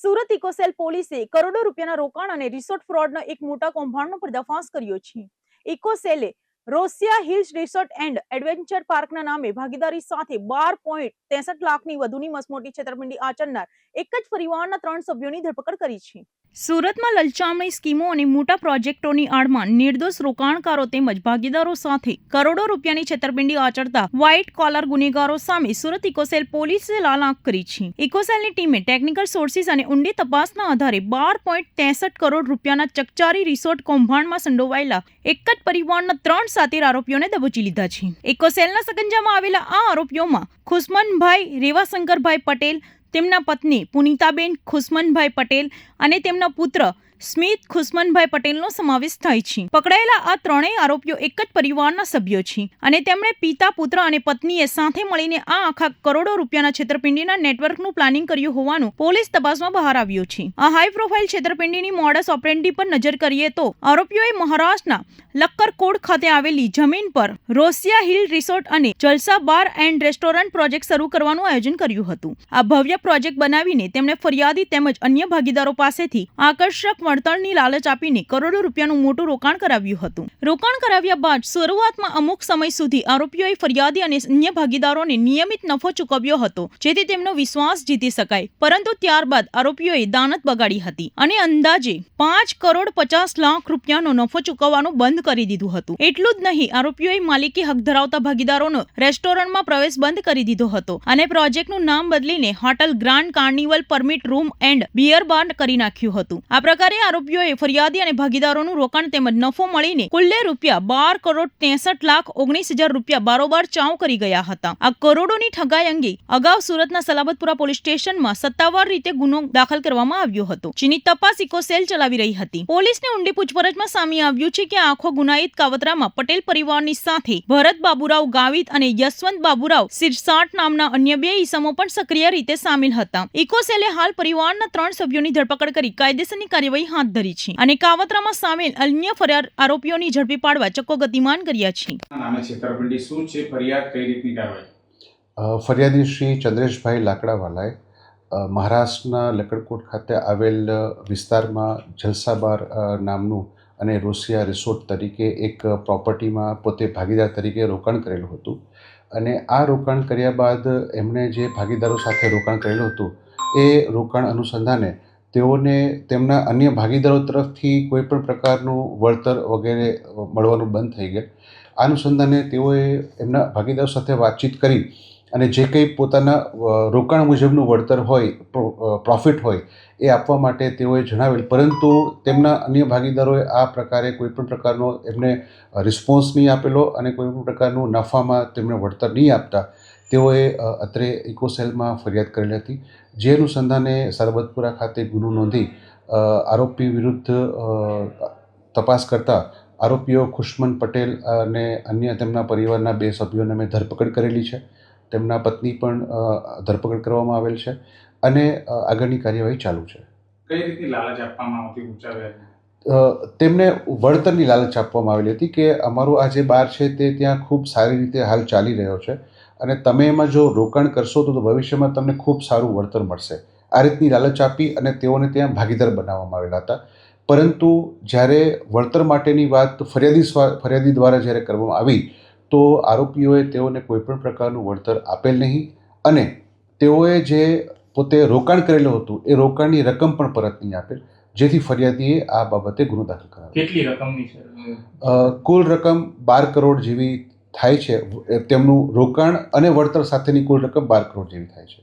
Surat eco cell પોલીસે કરોડો રૂપિયાના રોકાણ અને રિસોર્ટ ફ્રોડનો એક મોટા કૌભાંડનો પર્દાફાશ કર્યો છે. ઇકોસેલે રોસિયા હિલ્સ રિસોર્ટ એન્ડ એડવેન્ચર પાર્કના નામે ભાગીદારી સાથે 12.63 લાખની વધુની મસમોટી છેતરપિંડી આચરનાર એક જ પરિવારના 3 સભ્યોની ધરપકડ કરી છે. સુરતમાં લલચામણી સ્કીમો અને મોટા પ્રોજેક્ટોની આડમાં નિર્દોષ રોકાણકારો તેમજ ભાગીદારો સાથે કરોડો રૂપિયાની છેતરપિંડી આચરતા વ્હાઇટ કોલર ગુનેગારો સામે સુરત ઇકોસેલ પોલીસે લાલ આંખ કરી છે. ઇકોસેલની ટીમે ટેકનિકલ સોર્સિસ અને ઊંડી તપાસના આધારે 12.63 કરોડ રૂપિયાના ચકચારી રિસોર્ટ કૌભાંડમાં સંડોવાયેલા એક જ પરિવારના 3 સાતીર આરોપીઓને દબોચી લીધા છે. ઇકોસેલના સકંજામાં આવેલા આ આરોપીઓમાં ખુશમનભાઈ રેવાશંકરભાઈ પટેલ, તેમના પત્ની પુનિતાબેન ખુશમનભાઈ પટેલ અને તેમના પુત્ર સ્મિત ખુશમનભાઈ પટેલનો સમાવેશ થાય છે. પકડાયેલા આ ત્રણેય આરોપીઓ એક જ પરિવારના સભ્યો છે અને તેમણે પિતા, પુત્ર અને પત્નીએ સાથે મળીને આ આખા કરોડો રૂપિયાના છેતરપિંડીના નેટવર્કનું પ્લાનિંગ કર્યું હોવાનું પોલીસ તપાસમાં બહાર આવ્યું છે. આ હાઈ પ્રોફાઇલ છેતરપિંડીની મોડસ ઓપરેન્ડી પર નજર કરીએ તો આરોપીઓએ મહારાષ્ટ્રના લક્કરકોટ ખાતે આવેલી જમીન પર રોસિયા હિલ રિસોર્ટ અને જલસા બાર એન્ડ રેસ્ટોરન્ટ પ્રોજેક્ટ શરૂ કરવાનું આયોજન કર્યું હતું. આ ભવ્ય પ્રોજેક્ટ બનાવીને તેમણે ફરિયાદી તેમજ અન્ય ભાગીદારો પાસેથી આકર્ષક વળતરની લાલચ આપીને કરોડો રૂપિયાનું મોટું રોકાણ કરાવ્યું હતું. રોકાણ કરાવ્યા બાદ શરૂઆતમાં અમુક સમય સુધી આરોપીઓએ ફરિયાદી અને અન્ય ભાગીદારોને નિયમિત નફો ચૂકવ્યો હતો, જેથી તેમનો વિશ્વાસ જીતી શકાય. પરંતુ ત્યારબાદ આરોપીઓએ દાનત બગાડી હતી અને અંદાજે 5,50,00,000 રૂપિયાનો નફો ચૂકવવાનું બંધ કરી દીધું હતું. એટલું જ નહીં, આરોપીઓએ માલિકી હક ધરાવતા ભાગીદારોનો રેસ્ટોરન્ટમાં પ્રવેશ બંધ કરી દીધો હતો અને પ્રોજેક્ટનું નામ બદલીને hotel grand carnival permit room and beer bar કરી નાખ્યું હતું. આ પ્રકારે આરોપીઓએ ફરિયાદી અને ભાગીદારોનું રોકાણ તેમજ નફો મળીને કુલ્લે રૂપિયા 12,63,19,000 રૂપિયા બારોબાર ચાઉ કરી ગયા હતા. આ કરોડોની ઠગાઈ અંગે અગાઉ સુરતના સલાબતપુરા પોલીસ સ્ટેશનમાં સત્તાવાર રીતે ગુનો દાખલ કરવામાં આવ્યો હતો, જેની તપાસ ઇકોસેલ ચલાવી રહી હતી. પોલીસની ઊંડી પૂછપરછમાં સામે આવ્યું છે કે આખો ગુનાહિત કાવતરામાં પટેલ પરિવારની સાથે ભરત બાબુરાવ ગાવિત અને યશવંત બાબુરાવ સિરસાટ નામના અન્ય 2 ઈસમો પણ સક્રિય રીતે સામેલ હતા. ઇકોસેલે હાલ પરિવારના 3 સભ્યોની ધરપકડ કરી કાયદેસરની કાર્યવાહી હાથ ધરી છે અને કાવતરામાં સામેલ અન્ય ફરિયાદ આરોપીઓની ઝડપી પાડવા ચક્કો ગતિમાન કર્યા છે. છેતરપિંડી શું છે, ફરિયાદ કઈ રીતની કાર્યવાહી? ફરિયાદી શ્રી ચંદ્રેશભાઈ લાકડાવાલાએ મહારાષ્ટ્રના લક્કડકોટ ખાતે આવેલ વિસ્તારમાં જલસા બાર નામનું અને રોસિયા રિસોર્ટ તરીકે એક પ્રોપર્ટીમાં પોતે ભાગીદાર તરીકે રોકાણ કરેલું હતું અને આ રોકાણ કર્યા બાદ એમણે જે ભાગીદારો સાથે રોકાણ કરેલું હતું એ રોકાણ અનુસંધાને તેઓને તેમના અન્ય ભાગીદારો તરફથી કોઈપણ પ્રકારનું વળતર વગેરે મળવાનું બંધ થઈ ગયા. આ અનુસંધાને તેઓએ એમના ભાગીદારો સાથે વાતચીત કરી અને જે કંઈ પોતાના રોકાણ મુજબનું વળતર હોય, પ્રોફિટ હોય એ આપવા માટે તેઓએ જણાવેલ, પરંતુ તેમના અન્ય ભાગીદારોએ આ પ્રકારે કોઈપણ પ્રકારનો એમને રિસ્પોન્સ નહીં આપેલો અને કોઈપણ પ્રકારનું નફામાં તેમને વળતર નહીં આપતા તેઓએ અત્રે ઇકોસેલમાં ફરિયાદ કરેલી હતી. જે અનુસંધાને સરબતપુરા ખાતે ગુનો નોંધી આરોપી વિરુદ્ધ તપાસ કરતા આરોપીઓ ખુશમન પટેલ અને અન્ય તેમના પરિવારના 2 સભ્યોને અમે ધરપકડ કરેલી છે. તેમના પત્ની પણ ધરપકડ કરવામાં આવેલ છે અને આગળની કાર્યવાહી ચાલુ છે. કઈ રીતની લાલચ આપવામાં આવતી ઊંચા? તેમને વળતરની લાલચ આપવામાં આવેલી હતી કે અમારું આ જે બાર છે તે ત્યાં ખૂબ સારી રીતે હાલ ચાલી રહ્યો છે અને તમે એમાં જો રોકાણ કરશો તો ભવિષ્યમાં તમને ખૂબ સારું વળતર મળશે. આ રીતની લાલચ આપી અને તેઓને ત્યાં ભાગીદાર બનાવવામાં આવેલા હતા. પરંતુ જ્યારે વળતર માટેની વાત ફરિયાદી દ્વારા જ્યારે કરવામાં આવી તો આરોપીઓએ તેઓને કોઈપણ પ્રકારનું વળતર આપેલ નહીં અને તેઓએ જે પોતે રોકાણ કરેલું હતું એ રોકાણની રકમ પણ પરત નહીં આપેલ, જેથી ફરિયાદીએ આ બાબતે ગુનો દાખલ કરાવ્યો. કેટલી રકમની છે? કુલ રકમ 12 કરોડ જેવી થાય છે. તેમનું રોકાણ અને વળતર સાથેની કુલ રકમ 12 કરોડ જેવી થાય છે.